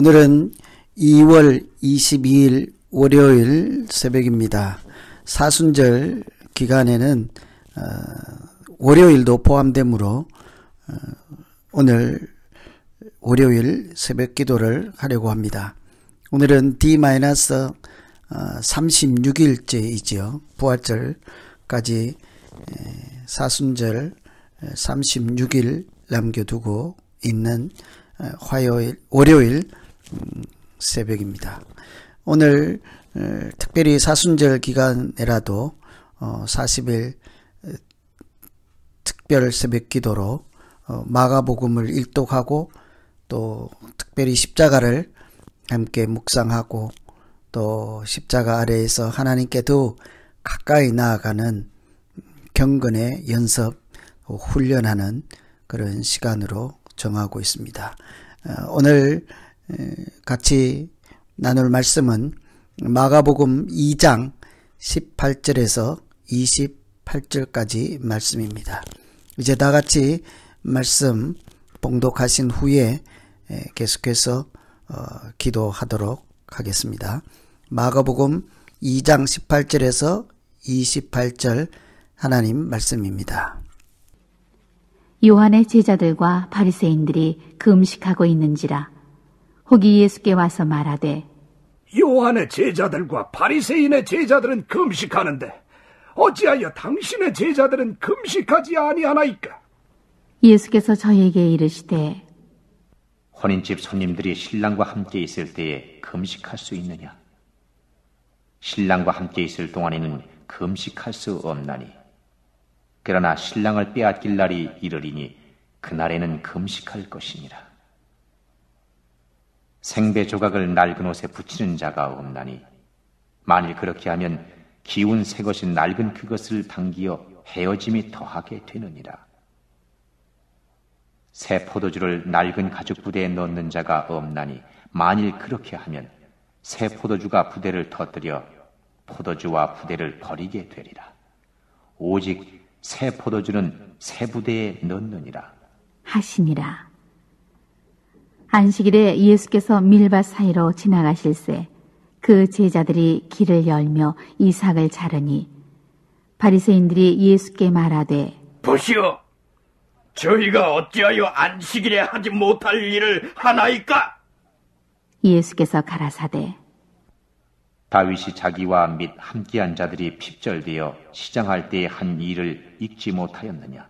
오늘은 2월 22일 월요일 새벽입니다. 사순절 기간에는 월요일도 포함되므로 오늘 월요일 새벽 기도를 하려고 합니다. 오늘은 D-36일째이지요. 부활절까지 사순절 36일 남겨두고 있는 월요일 새벽입니다. 오늘 특별히 사순절 기간에라도 40일 특별 새벽 기도로 마가복음을 일독하고 또 특별히 십자가를 함께 묵상하고 또 십자가 아래에서 하나님께 더 가까이 나아가는 경건의 연습, 훈련하는 그런 시간으로 정하고 있습니다. 오늘 같이 나눌 말씀은 마가복음 2장 18절에서 28절까지 말씀입니다. 이제 다 같이 말씀 봉독하신 후에 계속해서 기도하도록 하겠습니다. 마가복음 2장 18절에서 28절 하나님 말씀입니다. 요한의 제자들과 바리새인들이 금식하고 있는지라 혹이 예수께 와서 말하되 요한의 제자들과 바리새인의 제자들은 금식하는데 어찌하여 당신의 제자들은 금식하지 아니하나이까? 예수께서 저에게 이르시되 혼인집 손님들이 신랑과 함께 있을 때에 금식할 수 있느냐? 신랑과 함께 있을 동안에는 금식할 수 없나니 그러나 신랑을 빼앗길 날이 이르리니 그날에는 금식할 것이니라. 생배 조각을 낡은 옷에 붙이는 자가 없나니 만일 그렇게 하면 기운 새 것인 낡은 그것을 당기어 헤어짐이 더하게 되느니라. 새 포도주를 낡은 가죽 부대에 넣는 자가 없나니 만일 그렇게 하면 새 포도주가 부대를 터뜨려 포도주와 부대를 버리게 되리라. 오직 새 포도주는 새 부대에 넣느니라 하시니라. 안식일에 예수께서 밀밭 사이로 지나가실새 그 제자들이 길을 열며 이삭을 자르니 바리새인들이 예수께 말하되 보시오, 저희가 어찌하여 안식일에 하지 못할 일을 하나이까? 예수께서 가라사대 다윗이 자기와 및 함께한 자들이 핍절되어 시장할 때에 한 일을 잊지 못하였느냐?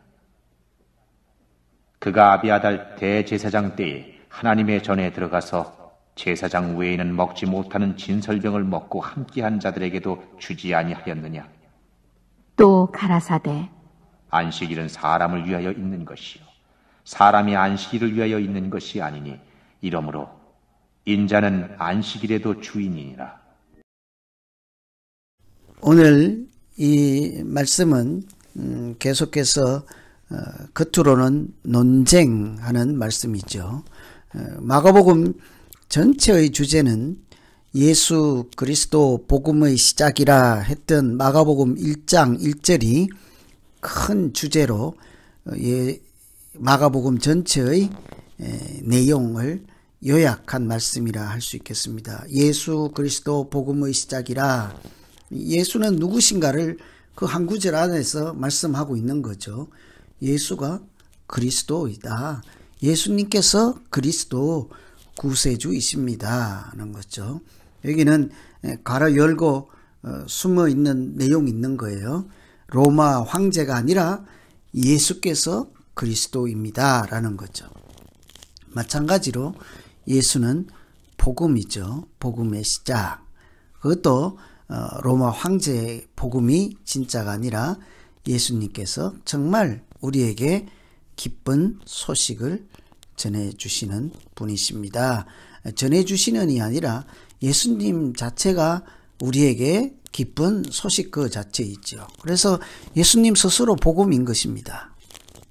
그가 아비아달 대제사장 때에 하나님의 전에 들어가서 제사장 외에는 먹지 못하는 진설병을 먹고 함께한 자들에게도 주지 아니하였느냐? 또 가라사대 안식일은 사람을 위하여 있는 것이요 사람이 안식일을 위하여 있는 것이 아니니 이러므로 인자는 안식일에도 주인이니라. 오늘 이 말씀은 계속해서 겉으로는 논쟁하는 말씀이죠. 마가복음 전체의 주제는 예수 그리스도 복음의 시작이라 했던 마가복음 1장 1절이 큰 주제로 마가복음 전체의 내용을 요약한 말씀이라 할 수 있겠습니다. 예수 그리스도 복음의 시작이라, 예수는 누구신가를 그 한 구절 안에서 말씀하고 있는 거죠. 예수가 그리스도이다. 예수님께서 그리스도 구세주이십니다 하는 거죠. 여기는 가로 열고 숨어 있는 내용이 있는 거예요. 로마 황제가 아니라 예수께서 그리스도입니다 라는 거죠. 마찬가지로 예수는 복음이죠. 복음의 시작. 그것도 로마 황제의 복음이 진짜가 아니라 예수님께서 정말 우리에게 기쁜 소식을 전해주시는 분이십니다. 전해주시는이 아니라 예수님 자체가 우리에게 기쁜 소식 그 자체이죠. 그래서 예수님 스스로 복음인 것입니다.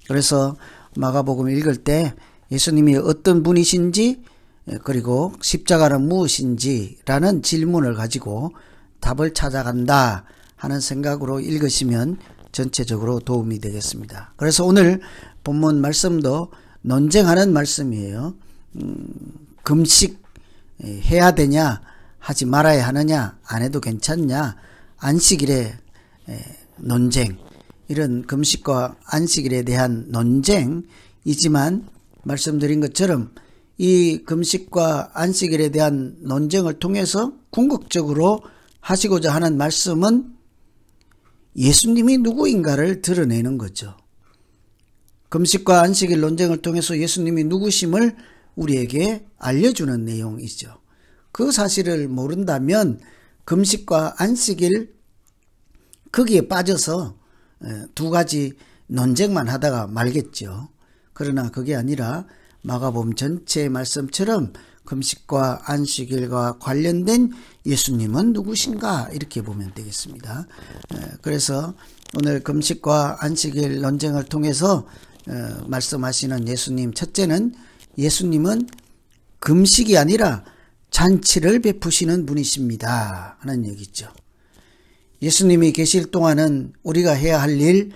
그래서 마가복음 읽을 때 예수님이 어떤 분이신지 그리고 십자가는 무엇인지라는 질문을 가지고 답을 찾아간다 하는 생각으로 읽으시면 전체적으로 도움이 되겠습니다. 그래서 오늘 본문 말씀도 논쟁하는 말씀이에요. 금식 해야 되냐, 하지 말아야 하느냐, 안 해도 괜찮냐, 안식일의 논쟁, 이런 금식과 안식일에 대한 논쟁이지만 말씀드린 것처럼 이 금식과 안식일에 대한 논쟁을 통해서 궁극적으로 하시고자 하는 말씀은 예수님이 누구인가를 드러내는 거죠. 금식과 안식일 논쟁을 통해서 예수님이 누구심을 우리에게 알려주는 내용이죠. 그 사실을 모른다면 금식과 안식일 거기에 빠져서 두 가지 논쟁만 하다가 말겠죠. 그러나 그게 아니라 마가복음 전체의 말씀처럼 금식과 안식일과 관련된 예수님은 누구신가 이렇게 보면 되겠습니다. 그래서 오늘 금식과 안식일 논쟁을 통해서 말씀하시는 예수님, 첫째는 예수님은 금식이 아니라 잔치를 베푸시는 분이십니다 하는 얘기죠. 예수님이 계실 동안은 우리가 해야 할 일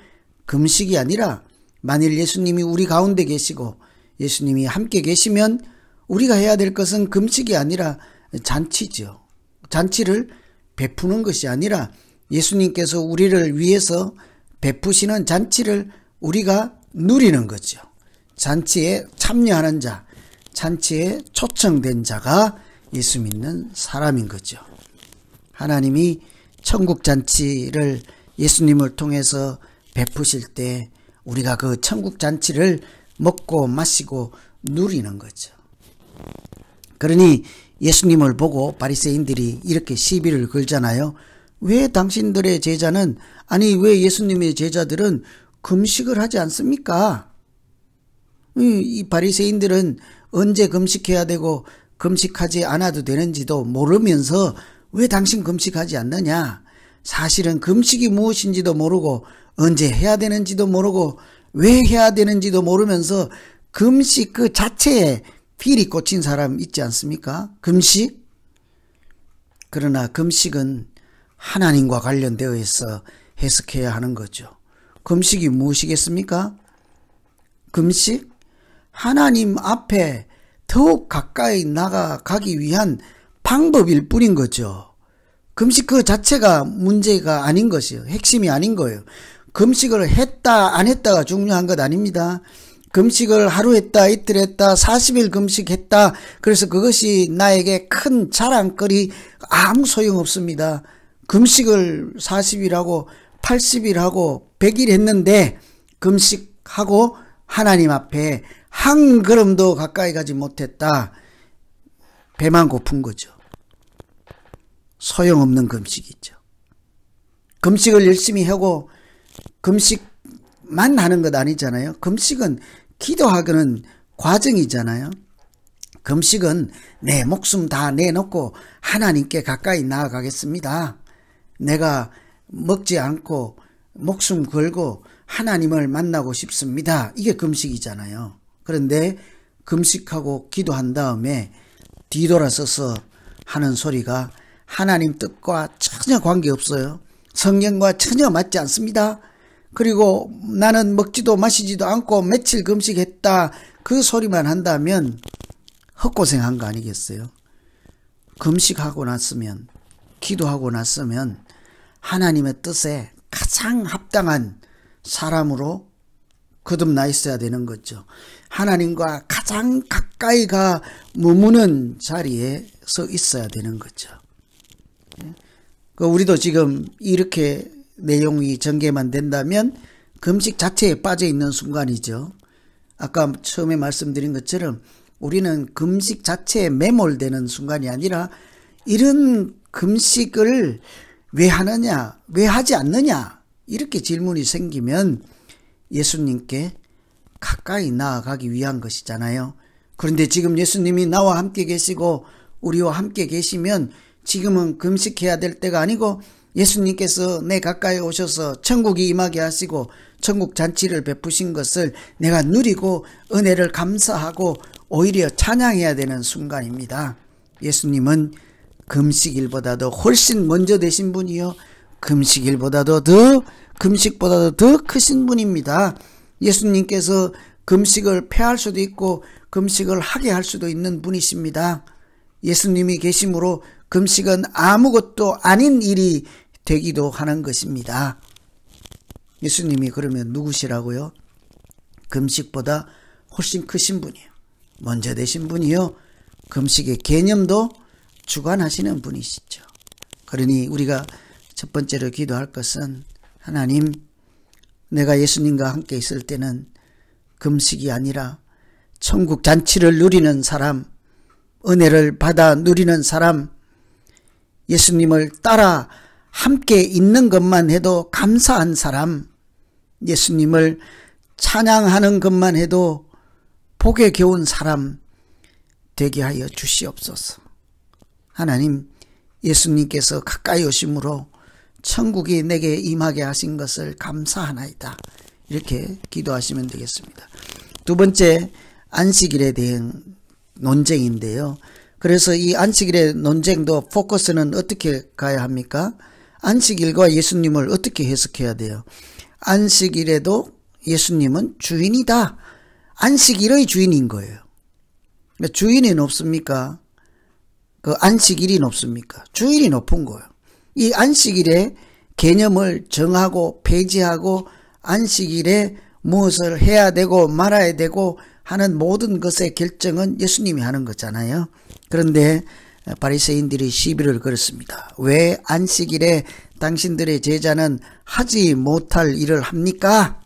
금식이 아니라 만일 예수님이 우리 가운데 계시고 예수님이 함께 계시면 우리가 해야 될 것은 금식이 아니라 잔치죠. 잔치를 베푸는 것이 아니라 예수님께서 우리를 위해서 베푸시는 잔치를 우리가 누리는 거죠. 잔치에 참여하는 자, 잔치에 초청된 자가 예수 믿는 사람인 거죠. 하나님이 천국 잔치를 예수님을 통해서 베푸실 때 우리가 그 천국 잔치를 먹고 마시고 누리는 거죠. 그러니 예수님을 보고 바리새인들이 이렇게 시비를 걸잖아요. 왜 당신들의 제자는, 아니 왜 예수님의 제자들은 금식을 하지 않습니까? 이 바리새인들은 언제 금식해야 되고 금식하지 않아도 되는지도 모르면서 왜 당신 금식하지 않느냐? 사실은 금식이 무엇인지도 모르고 언제 해야 되는지도 모르고 왜 해야 되는지도 모르면서 금식 그 자체에 필이 꽂힌 사람 있지 않습니까? 금식? 그러나 금식은 하나님과 관련되어 있어 해석해야 하는 거죠. 금식이 무엇이겠습니까? 금식? 하나님 앞에 더욱 가까이 나아가기 위한 방법일 뿐인 거죠. 금식 그 자체가 문제가 아닌 것이에요. 핵심이 아닌 거예요. 금식을 했다 안 했다가 중요한 것 아닙니다. 금식을 하루 했다 이틀 했다 40일 금식했다 그래서 그것이 나에게 큰 자랑거리 아무 소용없습니다. 금식을 40일하고 80일하고 100일 했는데 금식하고 하나님 앞에 한 걸음도 가까이 가지 못했다. 배만 고픈 거죠. 소용없는 금식이죠. 금식을 열심히 하고 금식만 하는 것 아니잖아요. 금식은 기도하는 과정이잖아요. 금식은 내 목숨 다 내놓고 하나님께 가까이 나아가겠습니다. 내가 먹지 않고 목숨 걸고 하나님을 만나고 싶습니다. 이게 금식이잖아요. 그런데 금식하고 기도한 다음에 뒤돌아서서 하는 소리가 하나님 뜻과 전혀 관계없어요. 성경과 전혀 맞지 않습니다. 그리고 나는 먹지도 마시지도 않고 며칠 금식했다 그 소리만 한다면 헛고생한 거 아니겠어요? 금식하고 났으면 기도하고 났으면 하나님의 뜻에 가장 합당한 사람으로 거듭나 있어야 되는 거죠. 하나님과 가장 가까이 가 머무는 자리에 서 있어야 되는 거죠. 우리도 지금 이렇게 내용이 전개만 된다면 금식 자체에 빠져 있는 순간이죠. 아까 처음에 말씀드린 것처럼 우리는 금식 자체에 매몰되는 순간이 아니라 이런 금식을 왜 하느냐, 왜 하지 않느냐 이렇게 질문이 생기면 예수님께 가까이 나아가기 위한 것이잖아요. 그런데 지금 예수님이 나와 함께 계시고 우리와 함께 계시면 지금은 금식해야 될 때가 아니고 예수님께서 내 가까이 오셔서 천국이 임하게 하시고 천국 잔치를 베푸신 것을 내가 누리고 은혜를 감사하고 오히려 찬양해야 되는 순간입니다. 예수님은 금식일보다도 훨씬 먼저 되신 분이요 금식보다도 더 크신 분입니다. 예수님께서 금식을 폐할 수도 있고 금식을 하게 할 수도 있는 분이십니다. 예수님이 계심으로 금식은 아무것도 아닌 일이 되기도 하는 것입니다. 예수님이 그러면 누구시라고요? 금식보다 훨씬 크신 분이에요. 먼저 되신 분이요. 금식의 개념도 주관하시는 분이시죠. 그러니 우리가 첫 번째로 기도할 것은, 하나님, 내가 예수님과 함께 있을 때는 금식이 아니라 천국 잔치를 누리는 사람, 은혜를 받아 누리는 사람, 예수님을 따라 함께 있는 것만 해도 감사한 사람, 예수님을 찬양하는 것만 해도 복에 겨운 사람 되게 하여 주시옵소서. 하나님, 예수님께서 가까이 오심으로 천국이 내게 임하게 하신 것을 감사하나이다. 이렇게 기도하시면 되겠습니다. 두 번째, 안식일에 대한 논쟁인데요. 그래서 이 안식일의 논쟁도 포커스는 어떻게 가야 합니까? 안식일과 예수님을 어떻게 해석해야 돼요? 안식일에도 예수님은 주인이다. 안식일의 주인인 거예요. 주인이 높습니까? 그 안식일이 높습니까? 주인이 높은 거예요. 이 안식일의 개념을 정하고 폐지하고 안식일에 무엇을 해야 되고 말아야 되고 하는 모든 것의 결정은 예수님이 하는 거잖아요. 그런데 바리새인들이 시비를 걸었습니다. 왜 안식일에 당신들의 제자는 하지 못할 일을 합니까?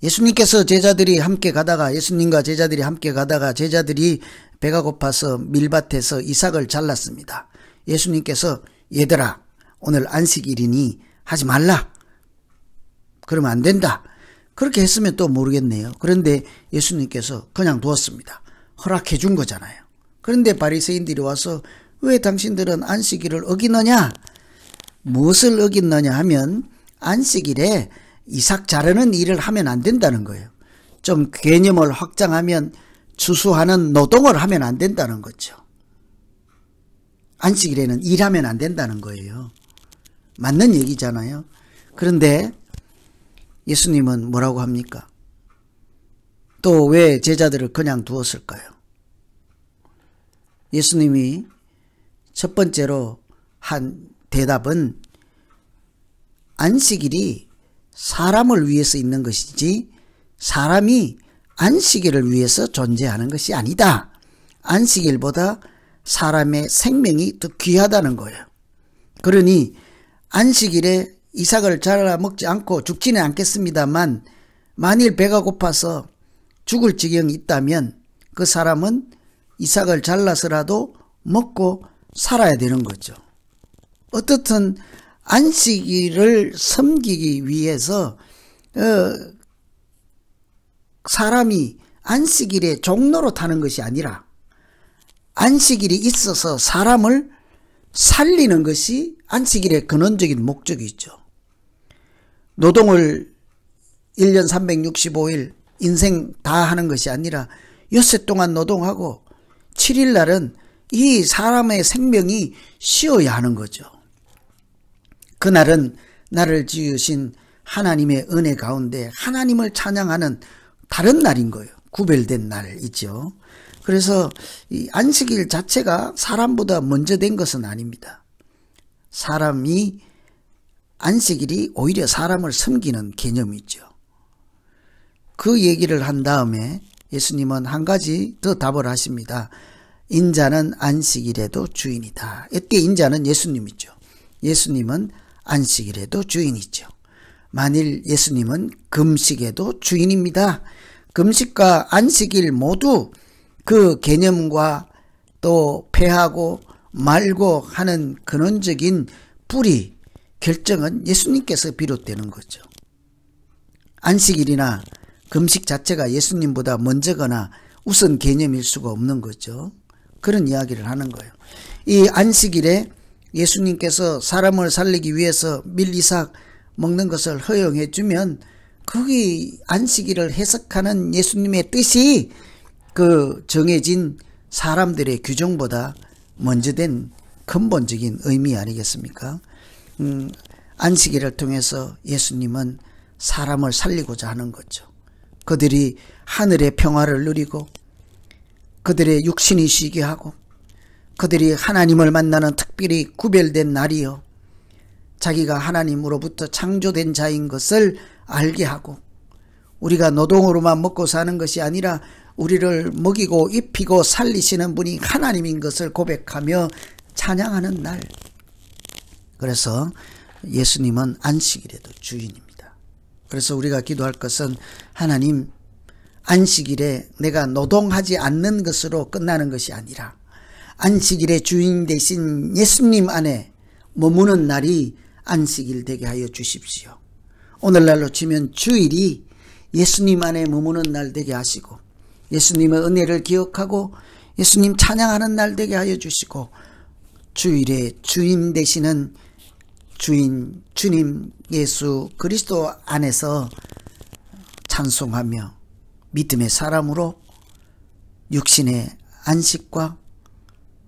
예수님께서 예수님과 제자들이 함께 가다가 제자들이 배가 고파서 밀밭에서 이삭을 잘랐습니다. 예수님께서 얘들아, 오늘 안식일이니 하지 말라. 그러면 안 된다. 그렇게 했으면 또 모르겠네요. 그런데 예수님께서 그냥 두었습니다. 허락해 준 거잖아요. 그런데 바리새인들이 와서 왜 당신들은 안식일을 어기느냐? 무엇을 어겼느냐 하면 안식일에 이삭 자르는 일을 하면 안 된다는 거예요. 좀 개념을 확장하면 추수하는 노동을 하면 안 된다는 거죠. 안식일에는 일하면 안 된다는 거예요. 맞는 얘기잖아요. 그런데 예수님은 뭐라고 합니까? 또 왜 제자들을 그냥 두었을까요? 예수님이 첫 번째로 한 대답은 안식일이 사람을 위해서 있는 것이지 사람이 안식일을 위해서 존재하는 것이 아니다. 안식일보다 사람의 생명이 더 귀하다는 거예요. 그러니 안식일에 이삭을 잘라 먹지 않고 죽지는 않겠습니다만 만일 배가 고파서 죽을 지경이 있다면 그 사람은 이삭을 잘라서라도 먹고 살아야 되는 거죠. 어떻든 안식일을 섬기기 위해서 사람이 안식일의 종로로 타는 것이 아니라 안식일이 있어서 사람을 살리는 것이 안식일의 근원적인 목적이죠. 노동을 1년 365일 인생 다 하는 것이 아니라 엿새 동안 노동하고 7일 날은 이 사람의 생명이 쉬어야 하는 거죠. 그날은 나를 지으신 하나님의 은혜 가운데 하나님을 찬양하는 다른 날인 거예요. 구별된 날이죠. 그래서 이 안식일 자체가 사람보다 먼저 된 것은 아닙니다. 사람이 안식일이 오히려 사람을 섬기는 개념이죠. 그 얘기를 한 다음에 예수님은 한 가지 더 답을 하십니다. 인자는 안식일에도 주인이다. 이때 인자는 예수님이죠. 예수님은 안식일에도 주인이죠. 만일 예수님은 금식에도 주인입니다. 금식과 안식일 모두 그 개념과 또 폐하고 말고 하는 근원적인 뿌리, 결정은 예수님께서 비롯되는 거죠. 안식일이나 금식 자체가 예수님보다 먼저거나 우선 개념일 수가 없는 거죠. 그런 이야기를 하는 거예요. 이 안식일에 예수님께서 사람을 살리기 위해서 밀이삭 먹는 것을 허용해 주면 거기 안식일을 해석하는 예수님의 뜻이 그 정해진 사람들의 규정보다 먼저 된 근본적인 의미 아니겠습니까? 안식일을 통해서 예수님은 사람을 살리고자 하는 거죠. 그들이 하늘의 평화를 누리고 그들의 육신이 쉬게 하고 그들이 하나님을 만나는 특별히 구별된 날이요, 자기가 하나님으로부터 창조된 자인 것을 알게 하고, 우리가 노동으로만 먹고 사는 것이 아니라 우리를 먹이고 입히고 살리시는 분이 하나님인 것을 고백하며 찬양하는 날. 그래서 예수님은 안식일에도 주인입니다. 그래서 우리가 기도할 것은, 하나님, 안식일에 내가 노동하지 않는 것으로 끝나는 것이 아니라 안식일의 주인 되신 예수님 안에 머무는 날이 안식일 되게 하여 주십시오. 오늘날로 치면 주일이 예수님 안에 머무는 날 되게 하시고, 예수님의 은혜를 기억하고 예수님 찬양하는 날 되게 하여 주시고, 주일에 주인 되시는 주님 예수 그리스도 안에서 찬송하며 믿음의 사람으로 육신의 안식과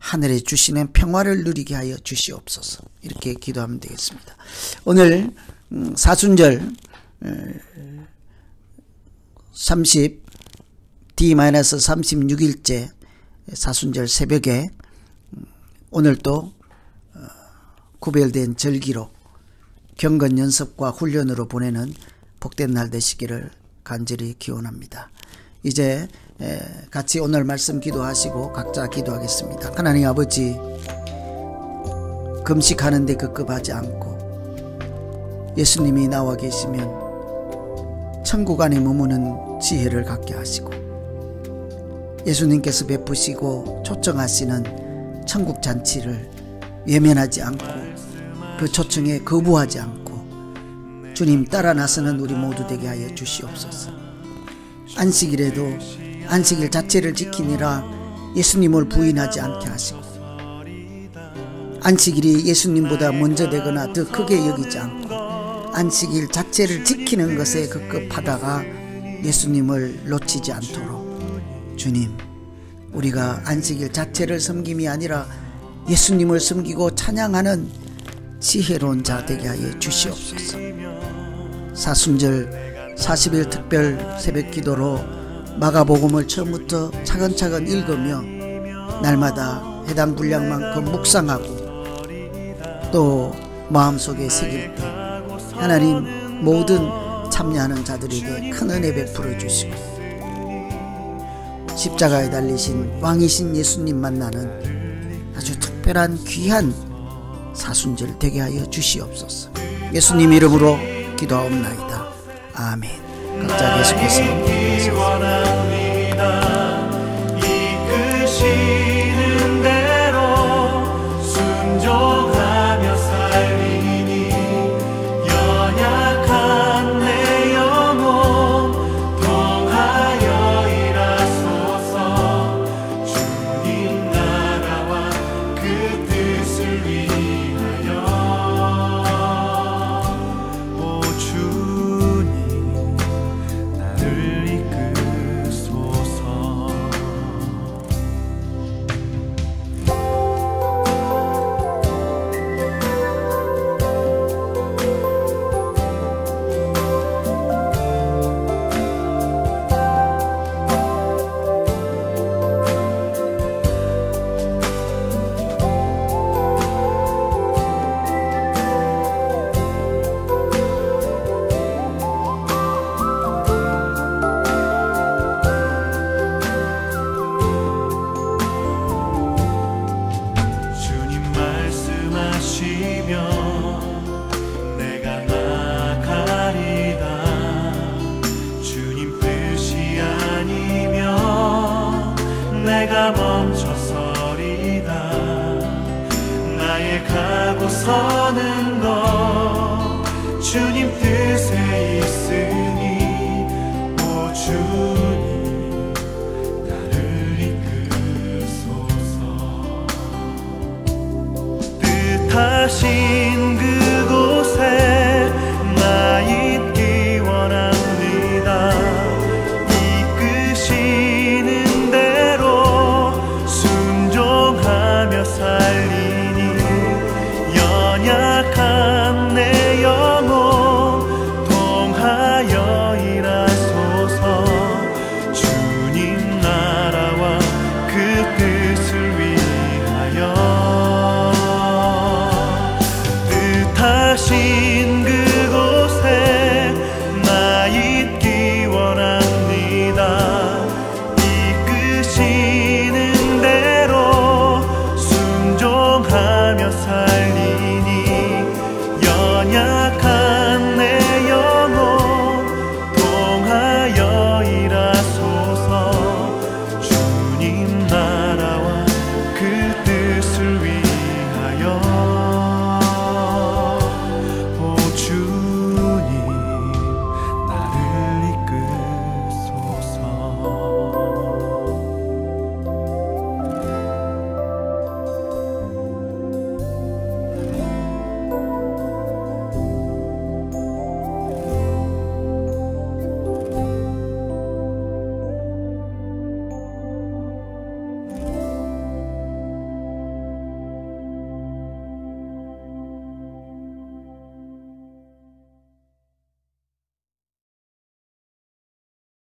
하늘에 주시는 평화를 누리게 하여 주시옵소서. 이렇게 기도하면 되겠습니다. 오늘 사순절 D-36일째 사순절 새벽에 오늘 또 구별된 절기로 경건 연습과 훈련으로 보내는 복된 날 되시기를 간절히 기원합니다. 이제 같이 오늘 말씀 기도하시고 각자 기도하겠습니다. 하나님 아버지, 금식하는데 급급하지 않고 예수님이 나와 계시면 천국 안에 머무는 지혜를 갖게 하시고, 예수님께서 베푸시고 초청하시는 천국 잔치를 외면하지 않고 그 초청에 거부하지 않고 주님 따라 나서는 우리 모두 되게 하여 주시옵소서. 안식일에도 안식일 자체를 지키느라 예수님을 부인하지 않게 하시고, 안식일이 예수님보다 먼저 되거나 더 크게 여기지 않고 안식일 자체를 지키는 것에 급급하다가 예수님을 놓치지 않도록, 주님, 우리가 안식일 자체를 섬김이 아니라 예수님을 섬기고 찬양하는 지혜로운 자 되게 하여 주시옵소서. 사순절 40일 특별 새벽 기도로 마가복음을 처음부터 차근차근 읽으며 날마다 해당 분량만큼 묵상하고 또 마음속에 새길 때 하나님 모든 참여하는 자들에게 큰 은혜 베풀어 주시고, 십자가에 달리신 왕이신 예수님 만나는 아주 특별한 귀한 사순절 되게 하여 주시옵소서. 예수님 이름으로 기도하옵나이다. 아멘. 각자 계속해서 이끄시는 대로 순종하며 살리니 연약한 내 영혼 통하여 일하소서. 주님 나라와 그 뜻을 위하여. 오 주님 나를 이끄소서. 주님 말씀하시면 내가 나가리다. 주님 뜻이 아니면 내가 멈춰서리다. 나의 가고 서는 것 주님 뜻에 있으니 오 주님 나를 이끄소서. 뜻하신 그곳에 나 있기 원합니다. 이끄시는 대로 순종하며 살리니 연약한 내 영혼 통하여 일하소서. 주님 나라와 그 뜻을 위하여. 사